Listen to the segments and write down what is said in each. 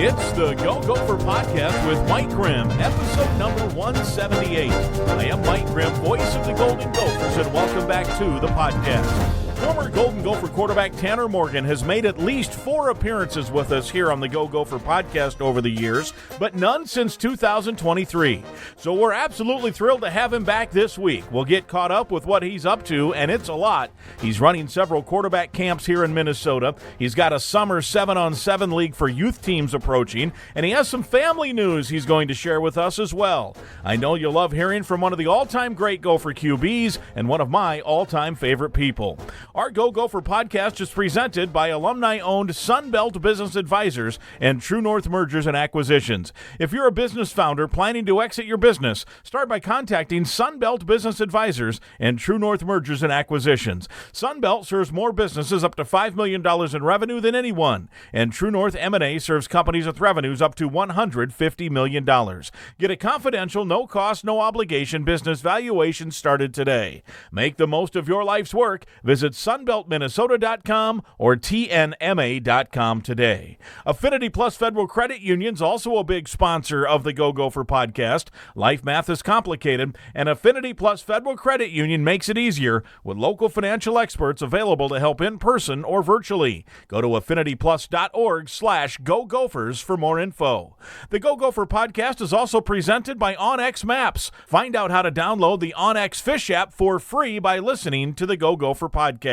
It's the Go Gopher Podcast with Mike Grimm, episode number 178. I am Mike Grimm, voice of the Golden Gophers, and welcome back to the podcast. Former Golden Gopher quarterback Tanner Morgan has made at least 4 appearances with us here on the Go Gopher Podcast over the years, but none since 2023. So we're absolutely thrilled to have him back this week. We'll get caught up with what he's up to, and it's a lot. He's running several quarterback camps here in Minnesota. He's got a summer 7-on-7 league for youth teams approaching, and he has some family news he's going to share with us as well. I know you'll love hearing from one of the all-time great Gopher QBs and one of my all-time favorite people. Our Go Gopher Podcast is presented by alumni-owned Sunbelt Business Advisors and True North Mergers and Acquisitions. If you're a business founder planning to exit your business, start by contacting Sunbelt Business Advisors and True North Mergers and Acquisitions. Sunbelt serves more businesses up to $5 million in revenue than anyone, and True North M&A serves companies with revenues up to $150 million. Get a confidential, no-cost, no-obligation business valuation started today. Make the most of your life's work. Visit sunbeltminnesota.com or tnma.com today. Affinity Plus Federal Credit Union's also a big sponsor of the Go Gopher Podcast. Life math is complicated, and Affinity Plus Federal Credit Union makes it easier with local financial experts available to help in person or virtually. Go to affinityplus.org/Go Gophers for more info. The Go Gopher Podcast is also presented by OnX Maps. Find out how to download the OnX Fish app for free by listening to the Go Gopher Podcast.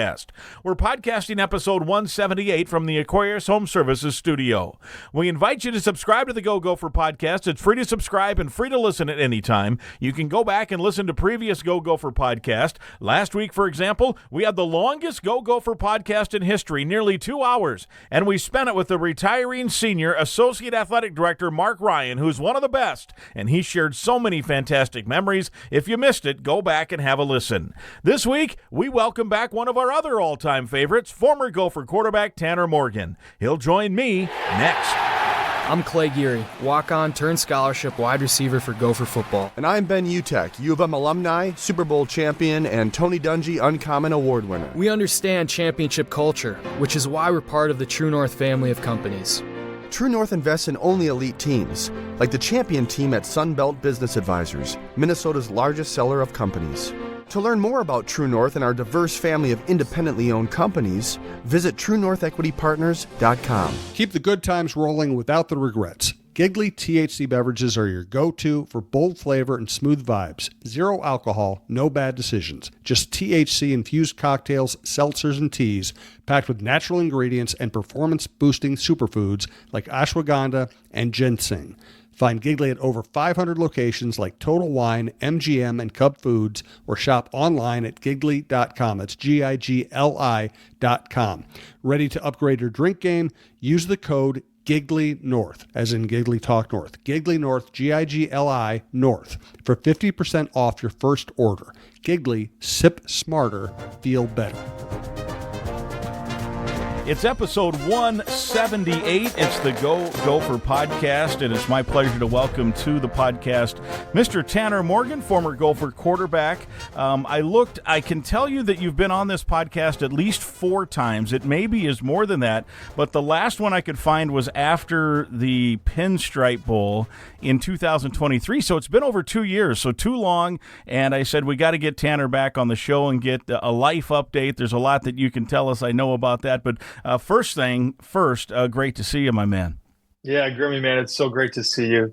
We're podcasting episode 178 from the Aquarius Home Services studio. We invite you to subscribe to the Go Gopher Podcast. It's free to subscribe and free to listen at any time. You can go back and listen to previous Go Gopher Podcast. Last week, for example, we had the longest Go Gopher Podcast in history, nearly 2 hours, and we spent it with the retiring senior associate athletic director Mark Ryan, who's one of the best, and he shared so many fantastic memories. If you missed it, go back and have a listen. This week, we welcome back one of our other all-time favorites, former Gopher quarterback Tanner Morgan. He'll join me next. I'm Clay Geary, walk-on turned scholarship wide receiver for Gopher football. And I'm Ben Utek, U of M alumni, Super Bowl champion, and Tony Dungy Uncommon Award winner. We understand championship culture, which is why we're part of the True North family of companies. True North invests in only elite teams, like the champion team at Sunbelt Business Advisors, Minnesota's largest seller of companies. To learn more about True North and our diverse family of independently owned companies, visit TrueNorthEquityPartners.com. Keep the good times rolling without the regrets. Giggly THC beverages are your go-to for bold flavor and smooth vibes. Zero alcohol, no bad decisions. Just THC-infused cocktails, seltzers, and teas packed with natural ingredients and performance-boosting superfoods like ashwagandha and ginseng. Find Giggly at over 500 locations like Total Wine, MGM, and Cub Foods, or shop online at giggly.com. That's Gigli.com. Ready to upgrade your drink game? Use the code Giggly North, as in Giggly Talk North. Giggly North, Gigli North, for 50% off your first order. Giggly, sip smarter, feel better. It's episode 178. It's the Go Gopher Podcast, and it's my pleasure to welcome to the podcast Mr. Tanner Morgan, former Gopher quarterback. I can tell you that you've been on this podcast at least 4 times. It maybe is more than that, but the last one I could find was after the Pinstripe Bowl in 2023, so it's been over 2 years, so too long, and I said we got to get Tanner back on the show and get a life update. There's a lot that you can tell us. I know about that, but first, great to see you, my man. Yeah, Grimmy, man, it's so great to see you.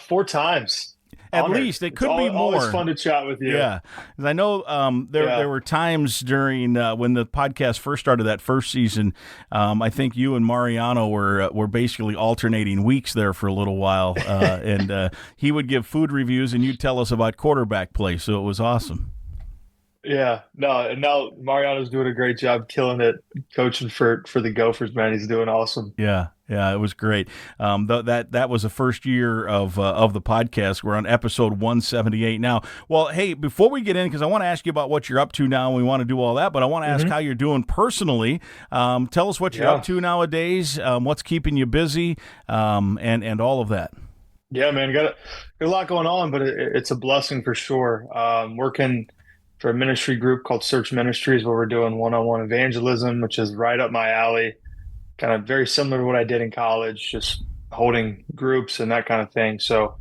4 times. At Honored. least it could be more. Always fun to chat with you. Yeah, because I know there were times during when the podcast first started that first season. I think you and Mariano were basically alternating weeks there for a little while, and he would give food reviews and you'd tell us about quarterback play. So it was awesome. Yeah, no, and now Mariano's doing a great job, killing it, coaching for the Gophers, man. He's doing awesome. Yeah, it was great. That was the first year of the podcast. We're on episode 178 now. Well, hey, before we get in, because I want to ask you about what you're up to now, and we want to do all that, but I want to ask how you're doing personally. Tell us what you're up to nowadays, what's keeping you busy, and all of that. Yeah, man, got a lot going on, but it's a blessing for sure. Working for a ministry group called Search Ministries, where we're doing one-on-one evangelism, which is right up my alley, kind of very similar to what I did in college, just holding groups and that kind of thing. So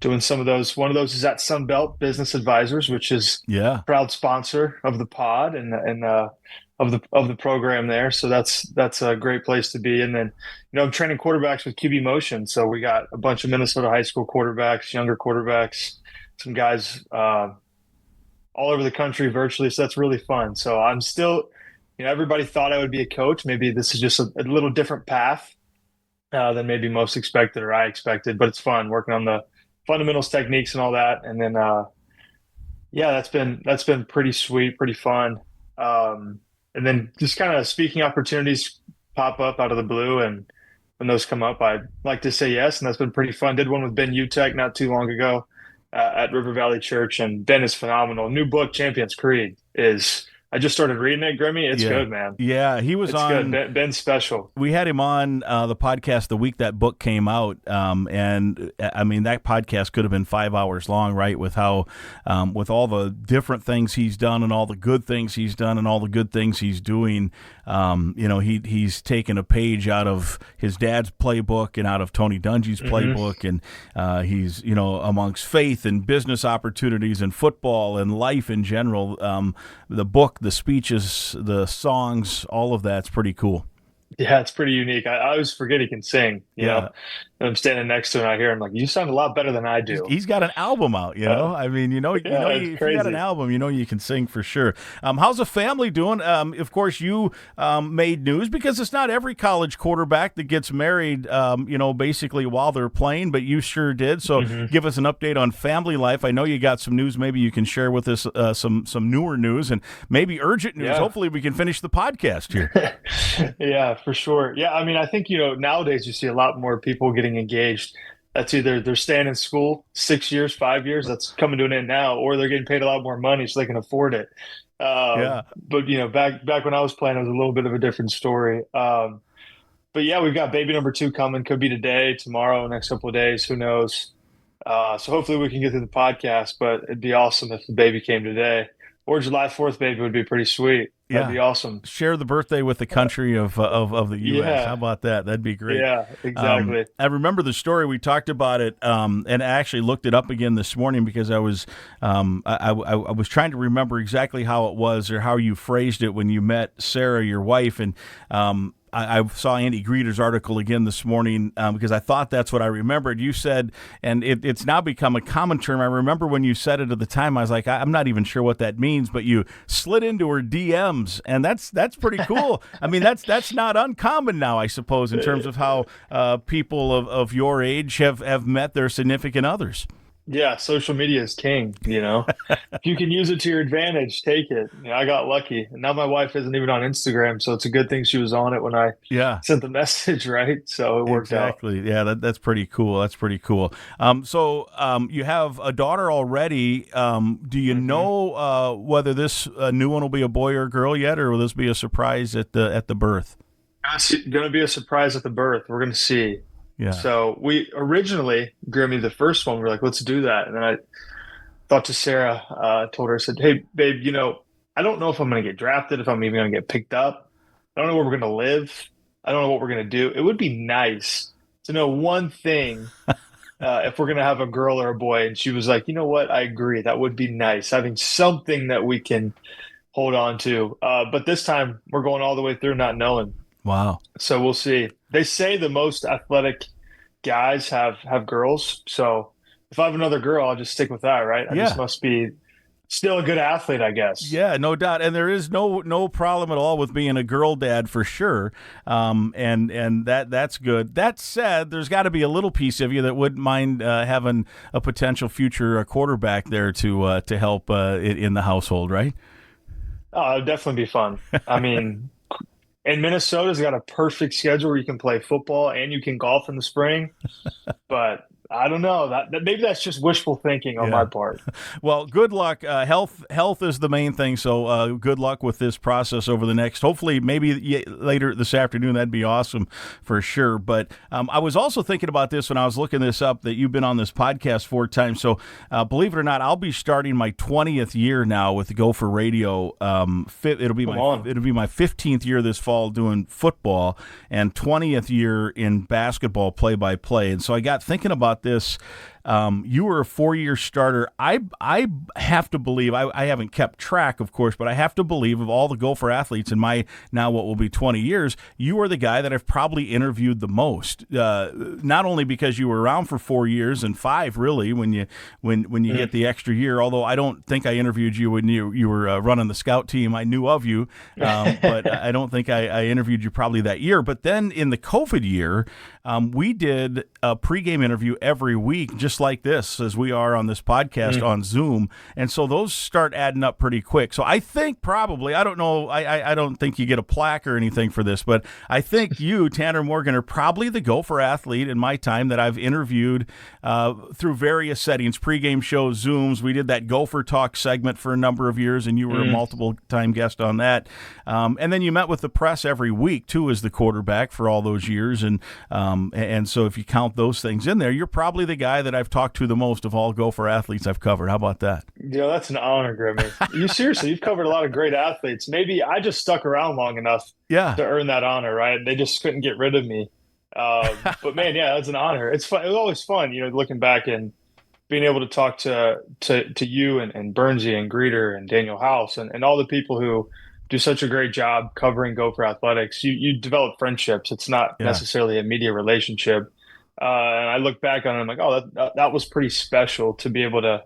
doing some of those. One of those is at Sunbelt Business Advisors, which is Yeah. proud sponsor of the pod and of the program there. So that's a great place to be. And then, I'm training quarterbacks with QB Motion. So we got a bunch of Minnesota high school quarterbacks, younger quarterbacks, some guys all over the country virtually. So that's really fun. So I'm still, everybody thought I would be a coach. Maybe this is just a little different path than maybe most expected or I expected, but it's fun working on the fundamentals, techniques, and all that. And then, that's been pretty sweet, pretty fun. And then just kind of speaking opportunities pop up out of the blue, and when those come up, I'd like to say yes, and that's been pretty fun. Did one with Ben Utech not too long ago at River Valley Church, and Ben is phenomenal. New book, Champions Creed, I just started reading it, Grimmy. It's good, man. Yeah, he was on. Good. Ben's special. We had him on the podcast the week that book came out, and I mean that podcast could have been 5 hours long, right? With how, with all the different things he's done, and all the good things he's done, and all the good things he's doing. He's taken a page out of his dad's playbook and out of Tony Dungy's playbook, and he's amongst faith and business opportunities and football and life in general. The book, the speeches, the songs, all of that's pretty cool. Yeah, it's pretty unique. I always forget he can sing. You know, and I'm standing next to him, and I hear him like, "You sound a lot better than I do." He's got an album out. I mean, if you got an album, you can sing for sure. How's the family doing? Of course, you made news because it's not every college quarterback that gets married. Basically while they're playing, but you sure did. So, give us an update on family life. I know you got some news. Maybe you can share with us some newer news and maybe urgent news. Hopefully, we can finish the podcast here. Yeah, for sure. Yeah, I mean, I think, nowadays you see a lot more people getting engaged. That's either they're staying in school 6 years, 5 years, that's coming to an end now, or they're getting paid a lot more money so they can afford it. But, back when I was playing, it was a little bit of a different story. But yeah, we've got baby number 2 coming. Could be today, tomorrow, next couple of days. Who knows? So hopefully we can get through the podcast, but it'd be awesome if the baby came today. Or July 4th baby would be pretty sweet. That'd be awesome. Share the birthday with the country of the U.S. Yeah. How about that? That'd be great. Yeah, exactly. I remember the story. We talked about it, and I actually looked it up again this morning because I was I was trying to remember exactly how it was or how you phrased it when you met Sarah, your wife, and I saw Andy Greeter's article again this morning because I thought that's what I remembered. You said, and it's now become a common term. I remember when you said it at the time, I was like, I'm not even sure what that means, but you slid into her DMs, and that's pretty cool. I mean, that's not uncommon now, I suppose, in terms of how people of your age have met their significant others. Yeah, social media is king, If you can use it to your advantage, take it. I got lucky. And now my wife isn't even on Instagram, so it's a good thing she was on it when I sent the message, right? So it worked out. Exactly. Yeah, that's pretty cool. That's pretty cool. So you have a daughter already. Do you know whether this new one will be a boy or a girl yet, or will this be a surprise at the birth? It's going to be a surprise at the birth. We're going to see. Yeah. So we originally, Grimmy, the first one, we were like, let's do that. And then I thought to Sarah, told her, I said, hey, babe, I don't know if I'm going to get drafted, if I'm even going to get picked up. I don't know where we're going to live. I don't know what we're going to do. It would be nice to know one thing if we're going to have a girl or a boy. And she was like, you know what? I agree. That would be nice, having something that we can hold on to. But this time we're going all the way through not knowing. Wow. So we'll see. They say the most athletic guys have girls. So if I have another girl, I'll just stick with that, right? I just must be still a good athlete, I guess. Yeah, no doubt. And there is no problem at all with being a girl dad for sure. And that's good. That said, there's got to be a little piece of you that wouldn't mind having a potential future quarterback there to help in the household, right? Oh, it'd definitely be fun. I mean, and Minnesota's got a perfect schedule where you can play football and you can golf in the spring. But I don't know that maybe that's just wishful thinking on my part. Well, good luck. Health is the main thing. So good luck with this process over the next, hopefully maybe later this afternoon. That'd be awesome for sure. But I was also thinking about this when I was looking this up, that you've been on this podcast 4 times. So believe it or not, I'll be starting my 20th year now with Gopher Radio. It'll be my 15th year this fall doing football, and 20th year in basketball play-by-play. And so I got thinking about this. You were a 4-year starter. I have to believe, I haven't kept track, of course, but I have to believe of all the Gopher athletes in my now what will be 20 years, you are the guy that I've probably interviewed the most. Not only because you were around for 4 years and 5 really when you get the extra year. Although I don't think I interviewed you when you were running the scout team. I knew of you, but I don't think I interviewed you probably that year. But then in the COVID year, we did a pregame interview every week, just like this, as we are on this podcast on Zoom. And so those start adding up pretty quick. So I think probably, I don't know, I don't think you get a plaque or anything for this, but I think you, Tanner Morgan, are probably the Gopher athlete in my time that I've interviewed through various settings, pregame shows, Zooms. We did that Gopher Talk segment for a number of years, and you were a multiple-time guest on that. And then you met with the press every week, too, as the quarterback for all those years. And so if you count those things in there, you're probably the guy that I've talked to the most of all Gopher athletes I've covered. How about that? Yeah, that's an honor, Grimmy. You've covered a lot of great athletes. Maybe I just stuck around long enough to earn that honor, right? They just couldn't get rid of me. But man, yeah, that's an honor. It's fun. It was always fun, looking back and being able to talk to you and Bernsey and Greeter and Daniel House and all the people who do such a great job covering Gopher athletics. You develop friendships. It's not necessarily a media relationship. And I look back on it, I'm like, oh, that was pretty special to be able to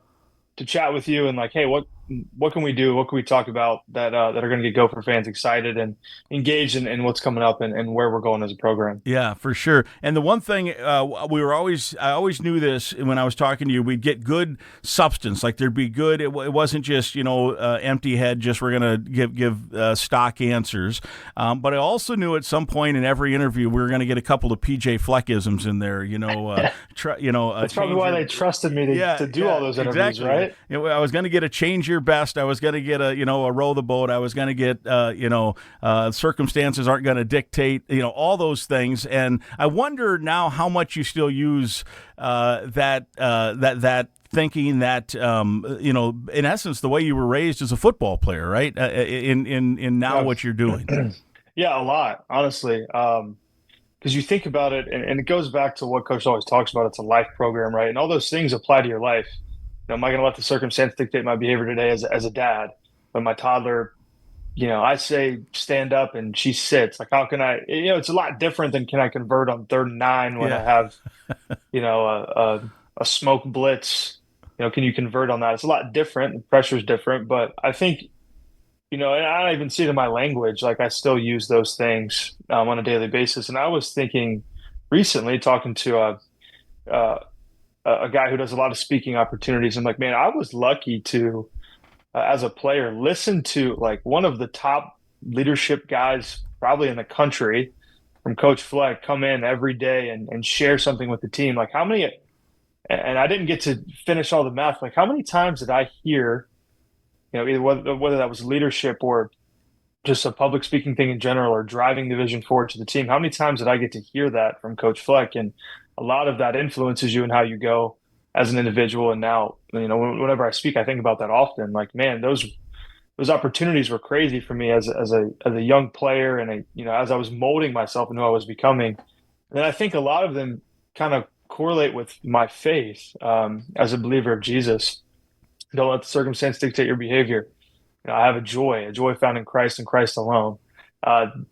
chat with you and like, hey, what can we do? What can we talk about that are going to get Gopher fans excited and engaged in what's coming up and where we're going as a program? Yeah, for sure. And the one thing I always knew this when I was talking to you, we'd get good substance. Like there'd be good. It wasn't just empty head. Just we're going to give stock answers. But I also knew at some point in every interview we were going to get a couple of PJ Fleckisms in there. That's probably why they trusted me to do all those interviews, exactly. Right? I was going to get a change your best. I was going to get a row the boat. I was going to get circumstances aren't going to dictate all those things. And I wonder now how much you still use that thinking that in essence the way you were raised as a football player, right? In now what you're doing. Yeah, a lot, honestly. Because you think about it, and it goes back to what Coach always talks about. It's a life program, right? And all those things apply to your life. Am I going to let the circumstance dictate my behavior today as a dad? When my toddler, I say stand up and she sits. Like, how can I? It's a lot different than can I convert on 3rd and 9 when I have, a smoke blitz. Can you convert on that? It's a lot different. The pressure's different, but I think, and I don't even see it in my language. Like I still use those things on a daily basis. And I was thinking recently, talking to a guy who does a lot of speaking opportunities. I'm like, man, I was lucky to, as a player, listen to like one of the top leadership guys probably in the country from Coach Fleck come in every day and share something with the team. Like how many, and I didn't get to finish all the math, like how many times did I hear, either whether that was leadership or just a public speaking thing in general or driving the vision forward to the team, how many times did I get to hear that from Coach Fleck? And a lot of that influences you and how you go as an individual. And now, whenever I speak, I think about that often. Like, man, those opportunities were crazy for me as a young player, and as I was molding myself and who I was becoming. And I think a lot of them kind of correlate with my faith as a believer of Jesus. Don't let the circumstance dictate your behavior. I have a joy found in Christ and Christ alone. I'm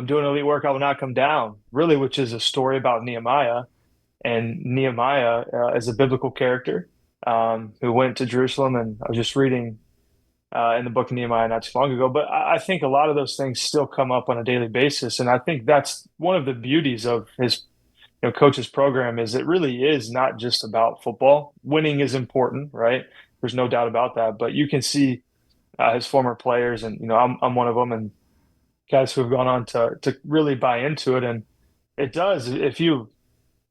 doing elite work, I will not come down, really, which is a story about Nehemiah. And Nehemiah is a biblical character who went to Jerusalem. And I was just reading in the book of Nehemiah not too long ago. But I think a lot of those things still come up on a daily basis. And I think that's one of the beauties of his coach's program is it really is not just about football. Winning is important, right? There's no doubt about that. But you can see his former players, and I'm one of them, and guys who have gone on to really buy into it. And it does, if you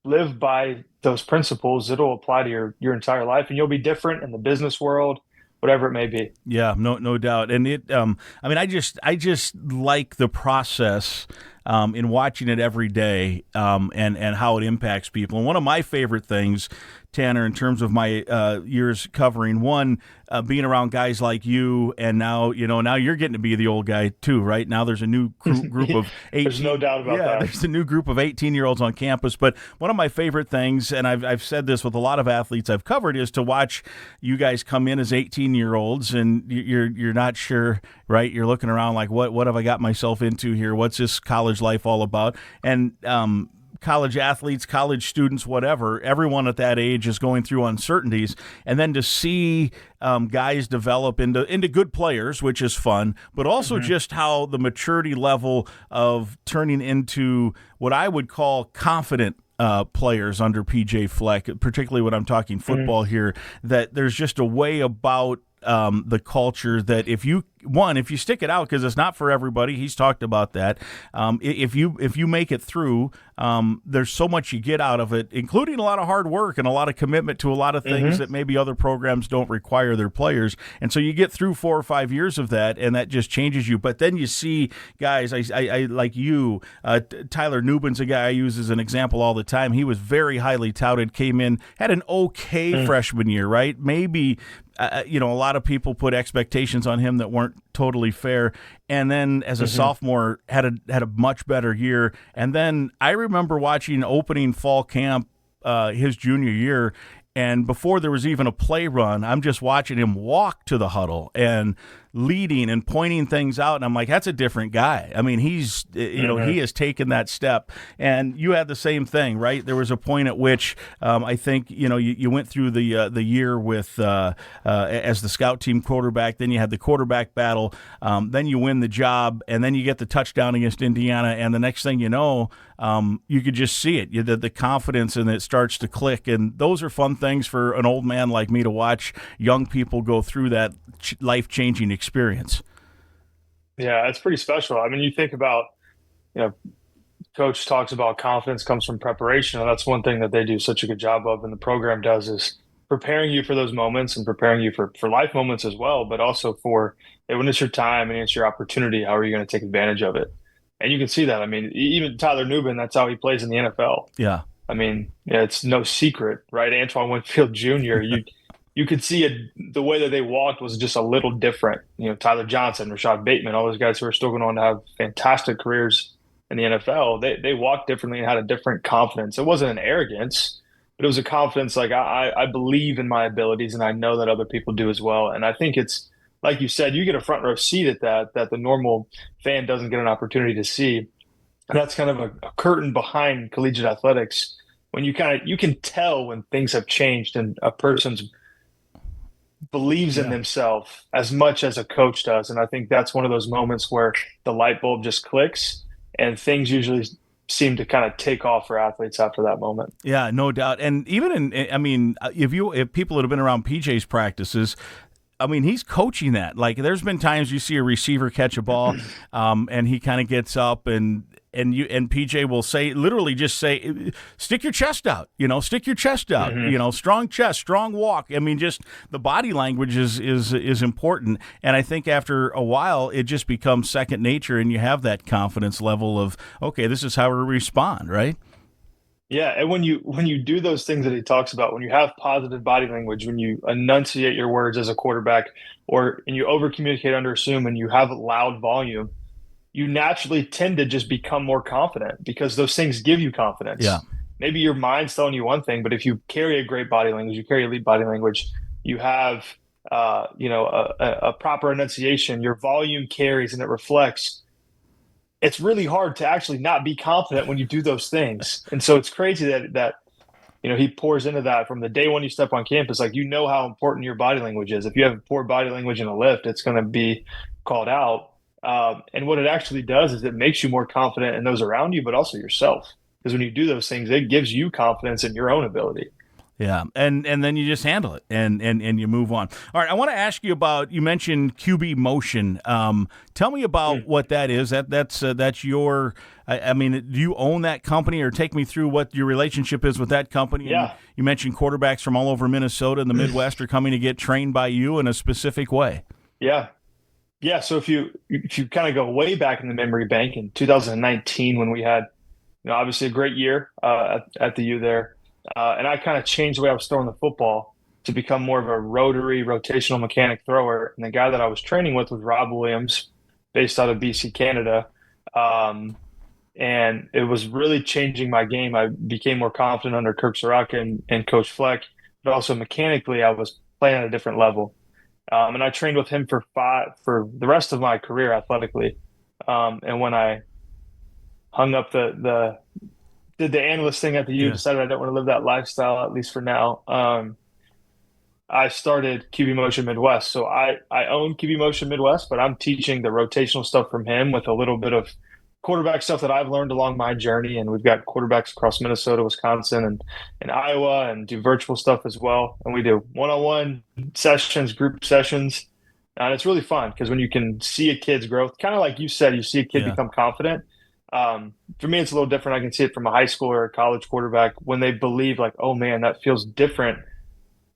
live by those principles, it'll apply to your entire life, and you'll be different in the business world, whatever it may be. Yeah, no doubt. And I just like the process in watching it every day, and how it impacts people. And one of my favorite things, Tanner, in terms of my years covering, being around guys like you, and now you're getting to be the old guy too, right? Now there's a new group of 18. There's no doubt about that. There's a new group of 18-year-olds on campus. But one of my favorite things, and I've said this with a lot of athletes I've covered, is to watch you guys come in as 18-year-olds, and you're not sure, right? You're looking around like, what have I got myself into here? What's this college life all about? And college athletes, college students, whatever, everyone at that age is going through uncertainties. And then to see guys develop into good players, which is fun, but also just how the maturity level of turning into what I would call confident players under PJ Fleck, particularly when I'm talking football here, that there's just a way about the culture that if you stick it out, because it's not for everybody, he's talked about that. If you make it through, there's so much you get out of it, including a lot of hard work and a lot of commitment to a lot of things that maybe other programs don't require their players. And so you get through 4 or 5 years of that, and that just changes you. But then you see guys, I like you, Tyler Nubin's a guy I use as an example all the time. He was very highly touted, came in, had an okay freshman year, right? Maybe a lot of people put expectations on him that weren't totally fair, and then as a sophomore had a much better year. And then I remember watching opening fall camp his junior year, and before there was even a play run, I'm just watching him walk to the huddle and leading and pointing things out, and I'm like, that's a different guy. I mean, he's he has taken that step. And you had the same thing, right? There was a point at which I think you went through the year with as the scout team quarterback, then you had the quarterback battle, then you win the job, and then you get the touchdown against Indiana, and the next thing you know, you could just see it, the confidence, and it starts to click. And those are fun things for an old man like me to watch young people go through that life-changing experience. Yeah, it's pretty special. I mean, you think about, Coach talks about confidence comes from preparation, and that's one thing that they do such a good job of, and the program does, is preparing you for those moments and preparing you for life moments as well, but also for when it's your time and it's your opportunity, how are you going to take advantage of it? And you can see that. I mean, even Tyler Nubin, that's how he plays in the NFL. Yeah. I mean, it's no secret, right? Antoine Winfield Jr., you could see it, the way that they walked was just a little different. Tyler Johnson, Rashad Bateman, all those guys who are still going on to have fantastic careers in the NFL, they walked differently and had a different confidence. It wasn't an arrogance, but it was a confidence like, I believe in my abilities, and I know that other people do as well. And I think it's, like you said, you get a front row seat at that the normal fan doesn't get an opportunity to see. And that's kind of a curtain behind collegiate athletics, when you can tell when things have changed and a person's believes in themselves as much as a coach does. And I think that's one of those moments where the light bulb just clicks, and things usually seem to kind of take off for athletes after that moment. Yeah, no doubt. And even if people that have been around PJ's practices, I mean, he's coaching that. Like, there's been times you see a receiver catch a ball, and he kind of gets up and PJ will literally just say, stick your chest out, stick your chest out, strong chest, strong walk. I mean, just the body language is important. And I think after a while, it just becomes second nature, and you have that confidence level of, okay, this is how we respond, right? Yeah, and when you do those things that he talks about, when you have positive body language, when you enunciate your words as a quarterback, and you over-communicate under assume, and you have loud volume, you naturally tend to just become more confident, because those things give you confidence. Yeah. Maybe your mind's telling you one thing, but if you carry a great body language, you carry elite body language, you have a proper enunciation, your volume carries and it reflects. It's really hard to actually not be confident when you do those things. And so it's crazy that he pours into that from the day when you step on campus. Like, how important your body language is. If you have poor body language in a lift, it's going to be called out. And what it actually does is it makes you more confident in those around you, but also yourself. Because when you do those things, it gives you confidence in your own ability. Yeah, and then you just handle it, and you move on. All right, I want to ask you about, you mentioned QB Motion. Tell me about what that is. That's your. I mean, do you own that company, or take me through what your relationship is with that company? Yeah. You mentioned quarterbacks from all over Minnesota and the Midwest are coming to get trained by you in a specific way. Yeah. Yeah. So if you kind of go way back in the memory bank in 2019, when we had, obviously a great year at the U there. And I kind of changed the way I was throwing the football to become more of a rotary, rotational mechanic thrower. And the guy that I was training with was Rob Williams, based out of BC, Canada. And it was really changing my game. I became more confident under Kirk Soraka and Coach Fleck, but also mechanically I was playing at a different level. And I trained with him for the rest of my career athletically. And when I hung up did the analyst thing at the U, decided I don't want to live that lifestyle, at least for now. I started QB Motion Midwest. So I own QB Motion Midwest, but I'm teaching the rotational stuff from him with a little bit of quarterback stuff that I've learned along my journey. And we've got quarterbacks across Minnesota, Wisconsin, and Iowa, and do virtual stuff as well. And we do one-on-one sessions, group sessions. And it's really fun because when you can see a kid's growth, kind of like you said, you see a kid become confident. For me, it's a little different. I can see it from a high school or a college quarterback when they believe like, oh man, that feels different.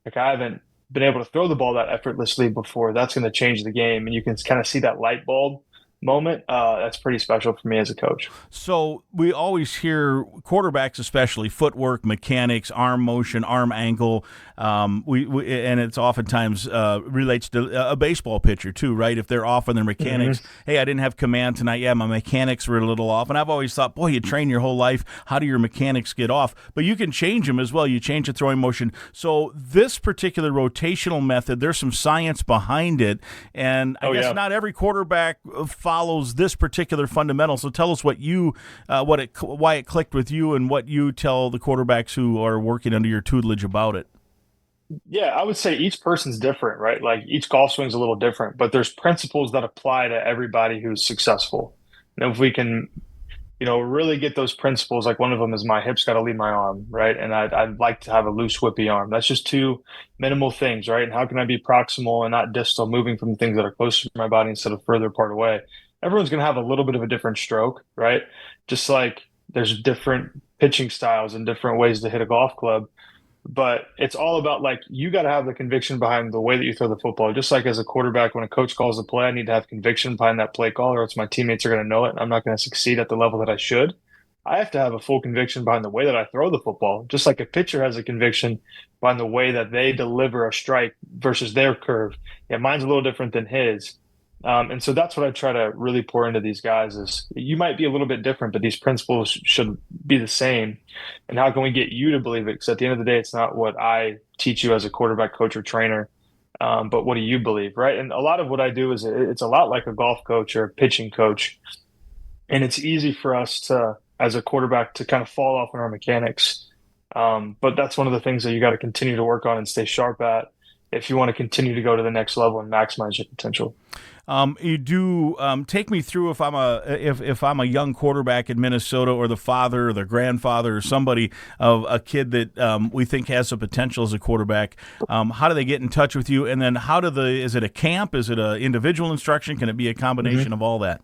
Like I haven't been able to throw the ball that effortlessly before. That's going to change the game. And you can kind of see that light bulb moment. That's pretty special for me as a coach. So we always hear quarterbacks, especially footwork, mechanics, arm motion, arm angle. And it's oftentimes relates to a baseball pitcher too, right? If they're off on their mechanics, hey, I didn't have command tonight. Yeah, my mechanics were a little off. And I've always thought, boy, you train your whole life. How do your mechanics get off? But you can change them as well. You change the throwing motion. So this particular rotational method, there's some science behind it. And I guess not every quarterback follows this particular fundamental. So tell us what why it clicked with you and what you tell the quarterbacks who are working under your tutelage about it. Yeah, I would say each person's different, right? Like each golf swing's a little different, but there's principles that apply to everybody who's successful. And if we can, really get those principles, like one of them is my hips got to leave my arm, right? And I'd like to have a loose whippy arm. That's just two minimal things, right? And how can I be proximal and not distal, moving from things that are closer to my body instead of further apart away? Everyone's going to have a little bit of a different stroke, right? Just like there's different pitching styles and different ways to hit a golf club. But it's all about like, you got to have the conviction behind the way that you throw the football. Just like as a quarterback, when a coach calls a play, I need to have conviction behind that play call, or else my teammates are going to know it and I'm not going to succeed at the level that I should. I have to have a full conviction behind the way that I throw the football, just like a pitcher has a conviction behind the way that they deliver a strike versus their curve. Yeah, mine's a little different than his. And so that's what I try to really pour into these guys is you might be a little bit different, but these principles should be the same. And how can we get you to believe it? Because at the end of the day, it's not what I teach you as a quarterback coach or trainer, but what do you believe, right? And a lot of what I do is it's a lot like a golf coach or a pitching coach. And it's easy for us to, as a quarterback, to kind of fall off on our mechanics. But that's one of the things that you got to continue to work on and stay sharp at if you want to continue to go to the next level and maximize your potential. You do take me through if I'm a young quarterback in Minnesota, or the father or the grandfather or somebody of a kid that we think has the potential as a quarterback. How do they get in touch with you? And then is it a camp? Is it an individual instruction? Can it be a combination of all that?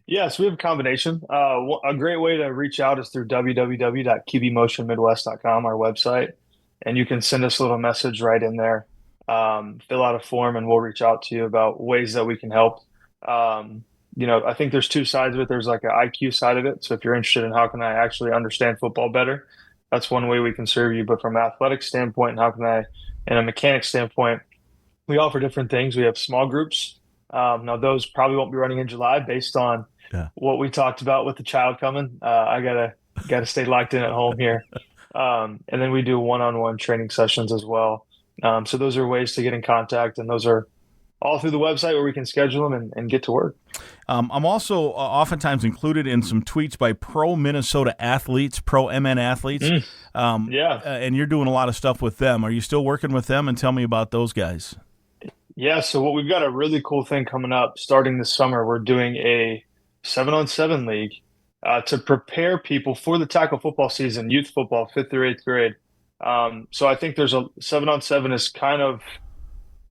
Yes, we have a combination. A great way to reach out is through www.qbmotionmidwest.com, our website, and you can send us a little message right in there. Fill out a form and we'll reach out to you about ways that we can help. I think there's two sides of it. There's like an IQ side of it. So if you're interested in how can I actually understand football better, that's one way we can serve you. But from an athletic standpoint, and a mechanic standpoint, we offer different things. We have small groups. Now those probably won't be running in July based on what we talked about with the child coming. I gotta stay locked in at home here. And then we do one-on-one training sessions as well. So those are ways to get in contact, and those are all through the website where we can schedule them and get to work. I'm also oftentimes included in some tweets by pro Minnesota athletes, pro MN athletes. And you're doing a lot of stuff with them. Are you still working with them? And tell me about those guys. Yeah, so we've got a really cool thing coming up starting this summer. We're doing a 7-on-7 league to prepare people for the tackle football season, youth football, 5th through 8th grade. So I think there's a 7-on-7 is kind of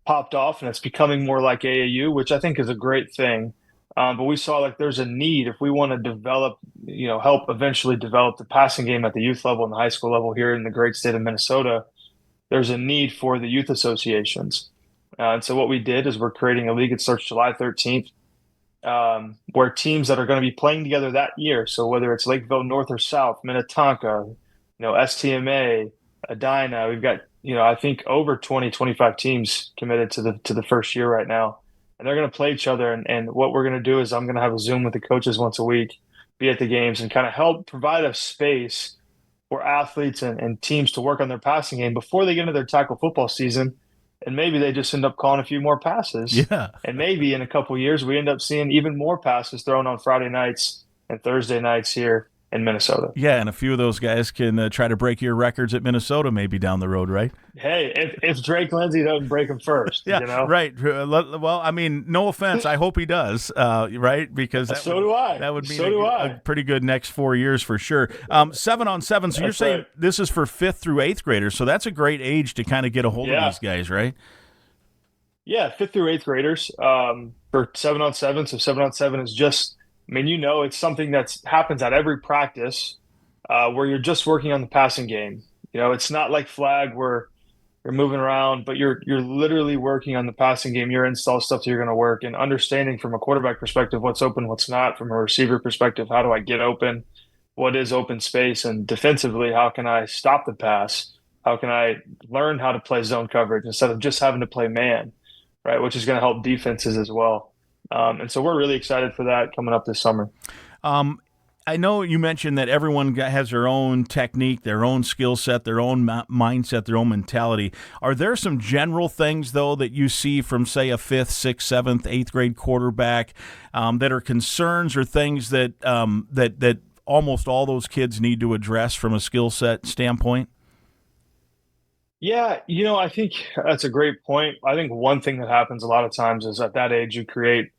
popped off and it's becoming more like AAU, which I think is a great thing. But we saw like there's a need if we want to develop, help eventually develop the passing game at the youth level and the high school level here in the great state of Minnesota. There's a need for the youth associations. And so what we did is we're creating a league. It starts July 13th, where teams that are going to be playing together that year. So whether it's Lakeville North or South, Minnetonka, STMA, Edina, we've got, I think over 25 teams committed to the first year right now. And they're going to play each other. And what we're going to do is I'm going to have a Zoom with the coaches once a week, be at the games, and kind of help provide a space for athletes and teams to work on their passing game before they get into their tackle football season. And maybe they just end up calling a few more passes. Yeah. And maybe in a couple of years, we end up seeing even more passes thrown on Friday nights and Thursday nights here in Minnesota. Yeah, and a few of those guys can try to break your records at Minnesota maybe down the road, right? Hey, if Drake Lindsay doesn't break them first, yeah, right. Well, I mean, no offense. I hope he does, right? Because do I. That would mean a pretty good next 4 years for sure. 7-on-7, so you're saying this is for 5th through 8th graders, so that's a great age to kind of get a hold of these guys, right? Yeah, 5th through 8th graders for 7-on-7. So 7-on-7 is just, it's something that happens at every practice where you're just working on the passing game. It's not like flag where you're moving around, but you're literally working on the passing game, your install stuff that you're going to work, and understanding from a quarterback perspective what's open, what's not, from a receiver perspective, how do I get open, what is open space, and defensively, how can I stop the pass, how can I learn how to play zone coverage instead of just having to play man, right, which is going to help defenses as well. And so we're really excited for that coming up this summer. I know you mentioned that everyone has their own technique, their own skill set, their own mindset, their own mentality. Are there some general things, though, that you see from, say, a 5th, 6th, 7th, 8th grade quarterback that are concerns or things that that almost all those kids need to address from a skill set standpoint? Yeah, I think that's a great point. I think one thing that happens a lot of times is at that age you create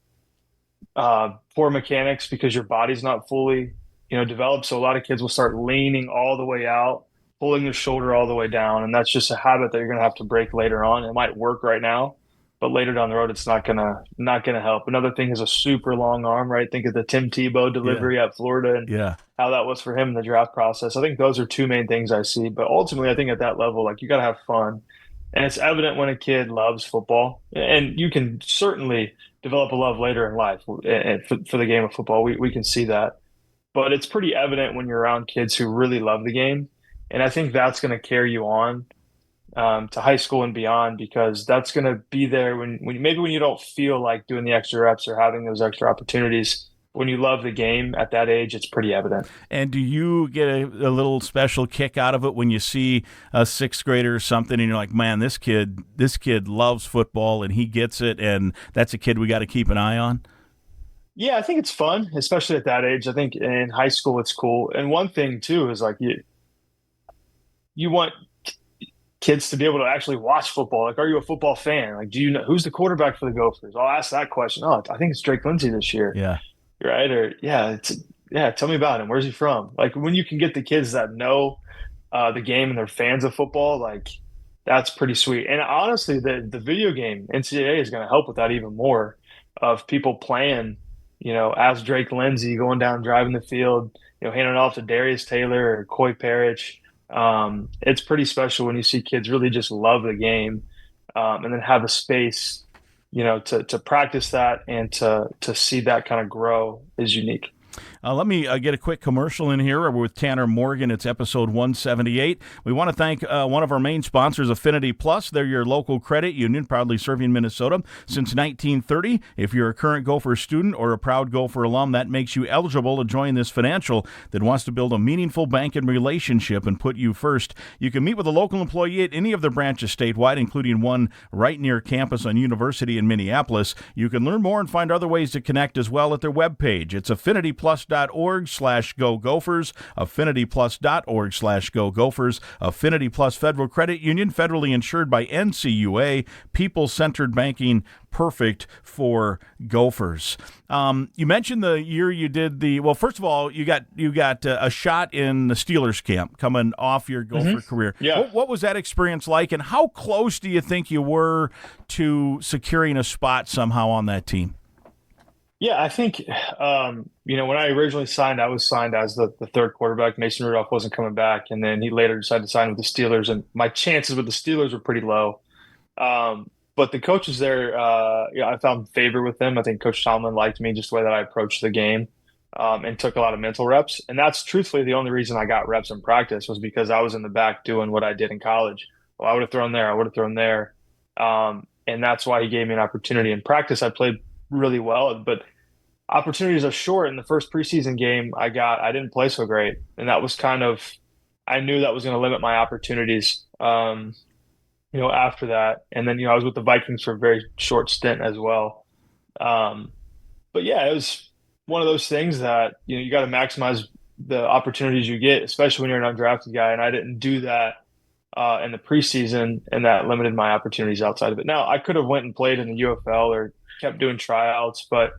poor mechanics because your body's not fully, developed. So a lot of kids will start leaning all the way out, pulling their shoulder all the way down. And that's just a habit that you're going to have to break later on. It might work right now, but later down the road, it's not gonna help. Another thing is a super long arm, right? Think of the Tim Tebow delivery at Florida and how that was for him in the draft process. I think those are two main things I see. But ultimately, I think at that level, like, you got to have fun. And it's evident when a kid loves football. And you can certainly develop a love later in life for the game of football. We can see that. But it's pretty evident when you're around kids who really love the game. And I think that's going to carry you on to high school and beyond, because that's going to be there when you don't feel like doing the extra reps or having those extra opportunities. When you love the game at that age, it's pretty evident. And do you get a little special kick out of it when you see a 6th grader or something and you're like, man, this kid loves football and he gets it, and that's a kid we got to keep an eye on? Yeah, I think it's fun, especially at that age. I think in high school it's cool. And one thing too is like you want kids to be able to actually watch football. Like, are you a football fan? Like, do you know who's the quarterback for the Gophers? I'll ask that question. Oh, I think it's Drake Lindsay this year. Yeah. Right? Or tell me about him. Where's he from? Like, when you can get the kids that know the game and they're fans of football, like, that's pretty sweet. And honestly, the video game NCAA is going to help with that even more, of people playing, as Drake Lindsay, going down, driving the field, handing it off to Darius Taylor or Coy Parrish. It's pretty special when you see kids really just love the game and then have a space, to practice that and to see that kind of grow is unique. Let me get a quick commercial in here. We're with Tanner Morgan. It's episode 178. We want to thank one of our main sponsors, Affinity Plus. They're your local credit union, proudly serving Minnesota since 1930. If you're a current Gopher student or a proud Gopher alum, that makes you eligible to join this financial that wants to build a meaningful banking relationship and put you first. You can meet with a local employee at any of their branches statewide, including one right near campus on University in Minneapolis. You can learn more and find other ways to connect as well at their webpage. It's affinityplus.com. affinityplus.org/Go Gophers, affinityplus.org/Go Gophers. Affinity Plus Federal Credit Union, federally insured by NCUA, people-centered banking, perfect for Gophers. You mentioned the year you did first of all, you got a shot in the Steelers camp coming off your Gopher career. Yeah. What was that experience like, and how close do you think you were to securing a spot somehow on that team? Yeah, I think, when I originally signed, I was signed as the third quarterback. Mason Rudolph wasn't coming back, and then he later decided to sign with the Steelers, and my chances with the Steelers were pretty low. But the coaches there, I found favor with them. I think Coach Tomlin liked me, just the way that I approached the game, and took a lot of mental reps. And that's truthfully the only reason I got reps in practice, was because I was in the back doing what I did in college. Well, I would have thrown there. I would have thrown there. And that's why he gave me an opportunity. In practice, I played really well, but opportunities are short. In the first preseason game I didn't play so great. And that was I knew that was going to limit my opportunities. After that. And then, I was with the Vikings for a very short stint as well. But yeah, it was one of those things that, you got to maximize the opportunities you get, especially when you're an undrafted guy. And I didn't do that in the preseason, and that limited my opportunities outside of it. Now, I could have went and played in the UFL or kept doing tryouts, but,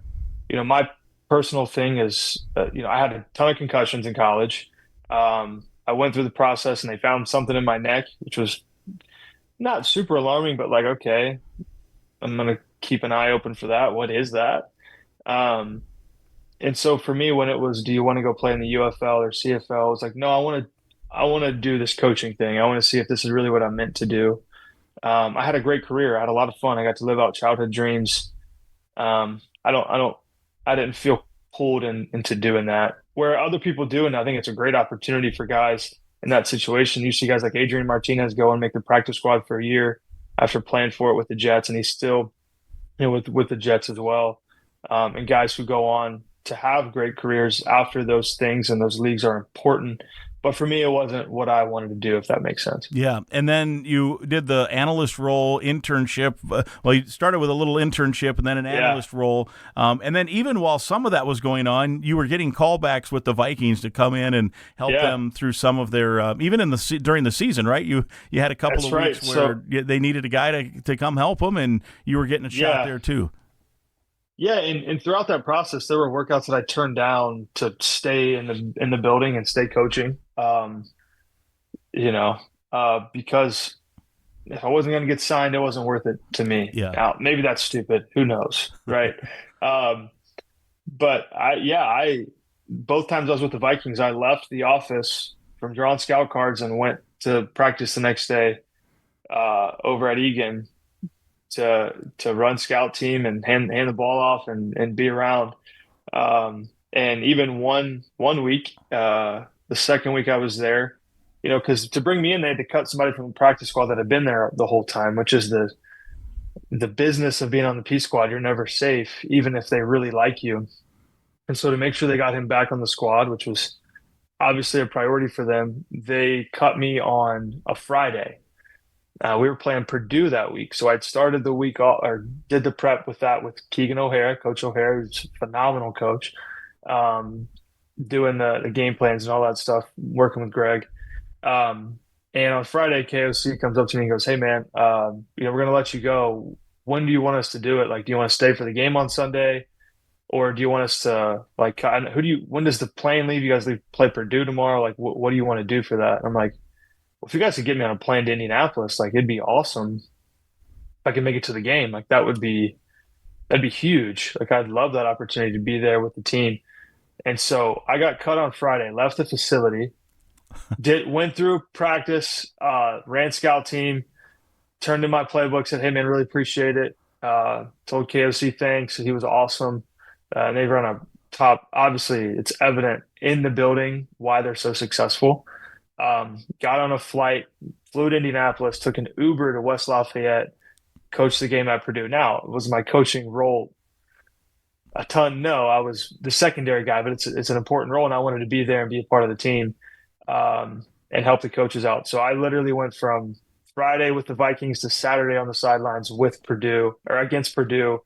my personal thing is, I had a ton of concussions in college. I went through the process, and they found something in my neck, which was not super alarming, but okay, I'm going to keep an eye open for that. What is that? And so for me, when it was, do you want to go play in the UFL or CFL? I was like, no, I want to do this coaching thing. I want to see if this is really what I'm meant to do. I had a great career. I had a lot of fun. I got to live out childhood dreams. I didn't feel pulled into doing that, where other people do. And I think it's a great opportunity for guys in that situation. You see guys like Adrian Martinez go and make the practice squad for a year after playing for it with the Jets, and he's still, with the Jets as well. And guys who go on to have great careers after those things, and those leagues are important. But for me, it wasn't what I wanted to do, if that makes sense. Yeah, and then you did the analyst role internship. You started with a little internship and then an analyst role. And then even while some of that was going on, you were getting callbacks with the Vikings to come in and help them through some of their even during the season, right? You had a couple of weeks where they needed a guy to come help them, and you were getting a shot there too. Yeah, and throughout that process, there were workouts that I turned down to stay in the building and stay coaching. Because if I wasn't going to get signed, it wasn't worth it to me. Yeah. Now, maybe that's stupid. Who knows, right? But I both times I was with the Vikings, I left the office from drawing scout cards and went to practice the next day over at Egan to run scout team and hand the ball off and be around. And even one week, the second week I was there, because to bring me in, they had to cut somebody from the practice squad that had been there the whole time, which is the business of being on the P squad. You're never safe, even if they really like you. And so to make sure they got him back on the squad, which was obviously a priority for them, they cut me on a Friday. We were playing Purdue that week. So I'd started the week off, or did the prep with Keegan O'Hara, Coach O'Hara, who's a phenomenal coach, doing the game plans and all that stuff, working with Greg. And on Friday, KOC comes up to me and goes, "Hey man, we're going to let you go. When do you want us to do it? Like, do you want to stay for the game on Sunday? Or do you want us to, when does the plane leave? You guys play Purdue tomorrow? Like, what do you want to do for that?" I'm like, well, if you guys could get me on a plane to Indianapolis, it'd be awesome if I could make it to the game. That'd be huge. I'd love that opportunity to be there with the team. And so I got cut on Friday, left the facility, went through practice, ran scout team, turned in my playbook, said, "Hey man, really appreciate it." Told KOC thanks. He was awesome. And they run a top, obviously it's evident in the building why they're so successful. Got on a flight, flew to Indianapolis, took an Uber to West Lafayette, coached the game at Purdue. Now, was my coaching role a ton? No, I was the secondary guy, but it's an important role, and I wanted to be there and be a part of the team and help the coaches out. So I literally went from Friday with the Vikings to Saturday on the sidelines with Purdue, or against Purdue,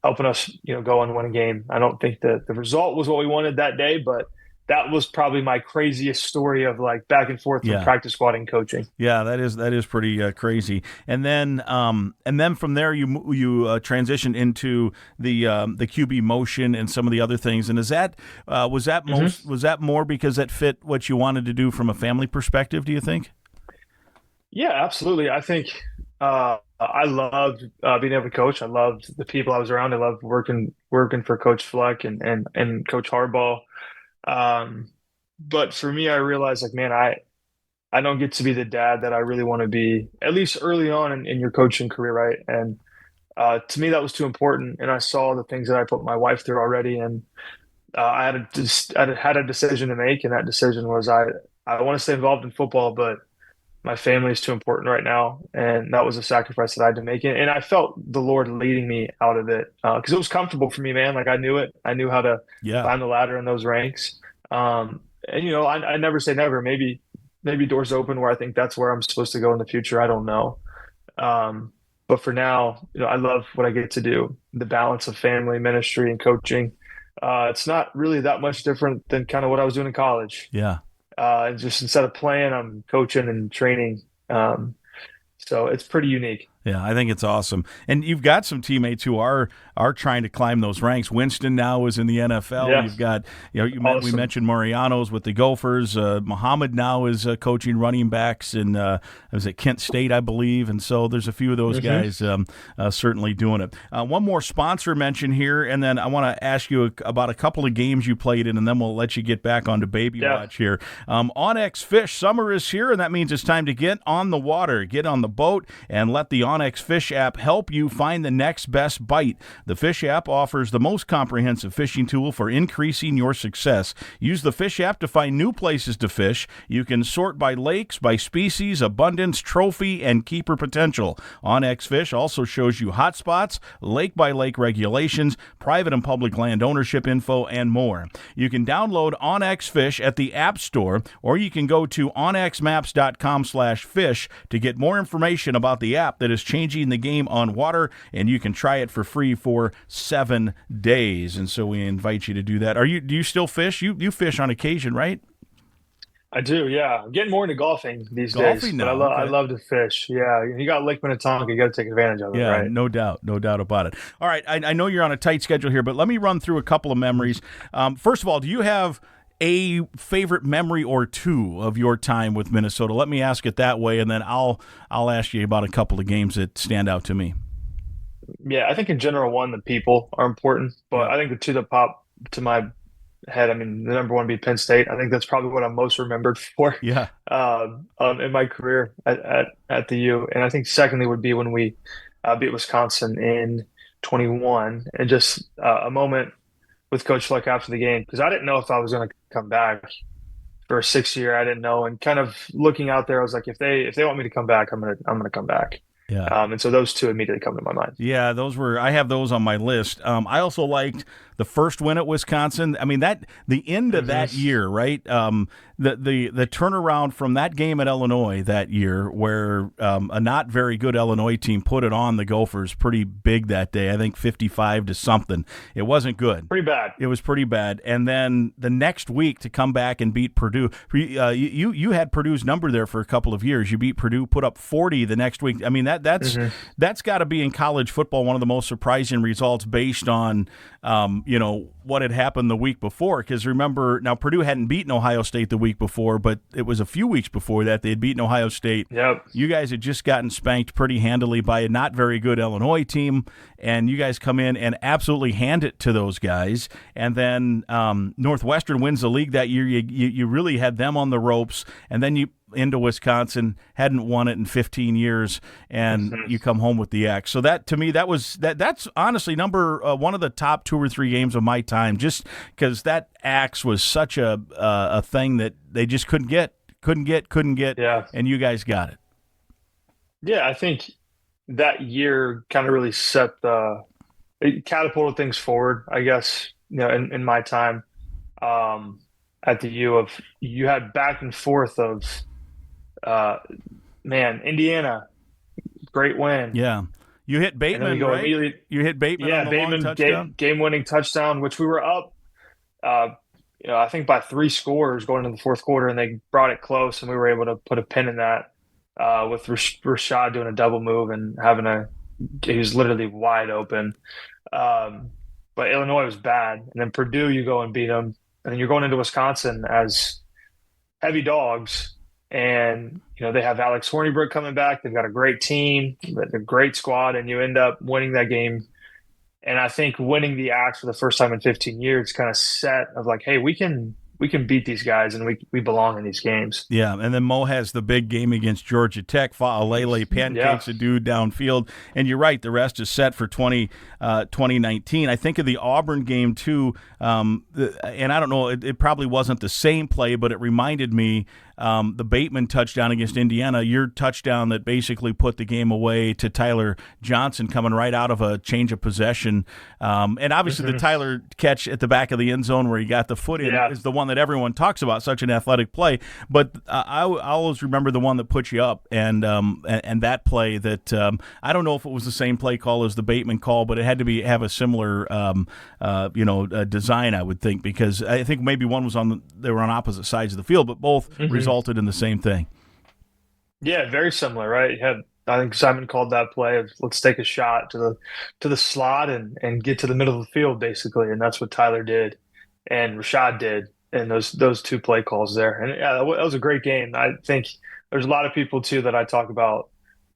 helping us, go and win a game. I don't think that the result was what we wanted that day, but that was probably my craziest story of like back and forth from practice squad and coaching. Yeah, that is pretty crazy. And then from there you transitioned into the QB motion and some of the other things. And was that more because that fit what you wanted to do from a family perspective? Do you think? Yeah, absolutely. I think I loved being able to coach. I loved the people I was around. I loved working for Coach Fleck and Coach Harbaugh. But for me, I realized like, man, I don't get to be the dad that I really want to be, at least early on in your coaching career, right? And to me, that was too important. And I saw the things that I put my wife through already, and I had a decision to make, and that decision was I want to stay involved in football, but my family is too important right now, and that was a sacrifice that I had to make. And I felt the Lord leading me out of it because it was comfortable for me, man. Like I knew it. I knew how to climb the ladder in those ranks. And I never say never. Maybe doors open where I think that's where I'm supposed to go in the future. I don't know. But for now, I love what I get to do. The balance of family, ministry, and coaching. It's not really that much different than kind of what I was doing in college. Yeah. Just instead of playing, I'm coaching and training. So it's pretty unique. Yeah, I think it's awesome. And you've got some teammates who are trying to climb those ranks. Winston now is in the NFL. Yes. You've got, Awesome. We mentioned Mariano's with the Gophers. Muhammad now is coaching running backs in, was it Kent State, I believe. And so there's a few of those guys certainly doing it. One more sponsor mention here, and then I want to ask you about a couple of games you played in, and then we'll let you get back onto Baby Watch here. Onyx Fish, summer is here, and that means it's time to get on the water, get on the boat, and let the Onyx Fish app help you find the next best bite. The Fish app offers the most comprehensive fishing tool for increasing your success. Use the Fish app to find new places to fish. You can sort by lakes, by species, abundance, trophy, and keeper potential. Onyx Fish also shows you hotspots, lake-by-lake regulations, private and public land ownership info, and more. You can download Onyx Fish at the App Store, or you can go to onyxmaps.com/fish to get more information about the app that is changing the game on water, and you can try it for free for 7 days. And so we invite you to do that. Do you still fish? You fish on occasion, right? I do, yeah. I'm getting more into golfing these Golfing days. now, But I love to fish. Yeah, you got Lake Minnetonka. You got to take advantage of it, Yeah, right? no doubt about it. All right, I know you're on a tight schedule here, but let me run through a couple of memories. First of all, do you have a favorite memory or two of your time with Minnesota? Let me ask it that way, and then I'll ask you about a couple of games that stand out to me. Yeah, I think in general, the people are important, but I think the two that pop to my head, the number one would be Penn State. I think that's probably what I'm most remembered for. Yeah. In my career at the U, and I think secondly would be when we beat Wisconsin in 21, and just a moment with Coach Fleck after the game, because I didn't know if I was going to come back for a 6th year. I didn't know, and kind of looking out there, I was like, if they want me to come back, I'm gonna come back. Yeah. And so those two immediately come to my mind. Yeah, I have those on my list. I also liked the first win at Wisconsin. The end of that year, right? The turnaround from that game at Illinois that year, where a not very good Illinois team put it on the Gophers pretty big that day. I think 55 to something. It wasn't good. Pretty bad. It was pretty bad. And then the next week to come back and beat Purdue. You had Purdue's number there for a couple of years. You beat Purdue, put up 40 the next week. That's got to be in college football one of the most surprising results based on what had happened the week before. Because remember, now Purdue hadn't beaten Ohio State the week before, but it was a few weeks before that they had beaten Ohio State. Yep. You guys had just gotten spanked pretty handily by a not very good Illinois team, and you guys come in and absolutely hand it to those guys. And then Northwestern wins the league that year. You really had them on the ropes, and then you into Wisconsin, hadn't won it in 15 years, and you come home with the X. So that, to me, that's honestly number one of the top 2 or 3 games of my time, just because that axe was such a thing that they just couldn't get, Yeah. and you guys got it. Yeah, I think that year kind of really it catapulted things forward, I guess, in my time at the U. You had back and forth of Indiana, great win. Yeah. You hit Bateman, right? You hit Bateman on the long touchdown? Game-winning touchdown, which we were up, I think by 3 scores going into the fourth quarter, and they brought it close, and we were able to put a pin in that with Rashad doing a double move and he was literally wide open. But Illinois was bad. And then Purdue, you go and beat them. And then you're going into Wisconsin as heavy dogs. And, they have Alex Hornibrook coming back. They've got a great team, a great squad, and you end up winning that game. And I think winning the Axe for the first time in 15 years kind of set of like, hey, we can beat these guys, and we belong in these games. Yeah, and then Mo has the big game against Georgia Tech. Fa'alele pancakes a dude downfield. And you're right, the rest is set for 2019. I think of the Auburn game, too, and I don't know, it probably wasn't the same play, but it reminded me the Bateman touchdown against Indiana, your touchdown that basically put the game away to Tyler Johnson coming right out of a change of possession. And obviously the Tyler catch at the back of the end zone where he got the foot in is the one that everyone talks about, such an athletic play. But I always remember the one that put you up, and that play that I don't know if it was the same play call as the Bateman call, but it had to have a similar design, I would think, because I think maybe one was they were on opposite sides of the field, but both resulted in the same thing. Yeah, very similar, right? I think Simon called that play of let's take a shot to the slot and get to the middle of the field, basically, and that's what Tyler did and Rashad did, and those 2 play calls there. And yeah, that was a great game. I think there's a lot of people too that I talk about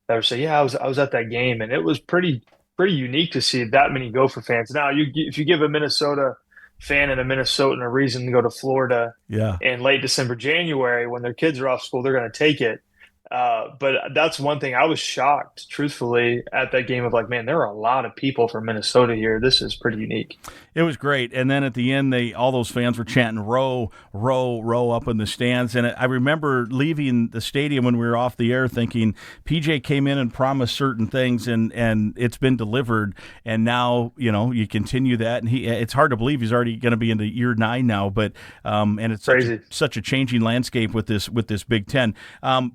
that would say, yeah, I was at that game, and it was pretty unique to see that many Gopher fans. Now, if you give a Minnesota fan and a Minnesotan a reason to go to Florida in late December, January, when their kids are off school, they're going to take it. But that's one thing I was shocked, truthfully, at that game of like, man, there are a lot of people from Minnesota here. This is pretty unique. It was great. And then at the end, all those fans were chanting, row, row, row up in the stands. And I remember leaving the stadium when we were off the air thinking, PJ came in and promised certain things, and it's been delivered. And now, you continue that. And it's hard to believe he's already going to be into year 9 now. But and it's such a changing landscape with this Big Ten.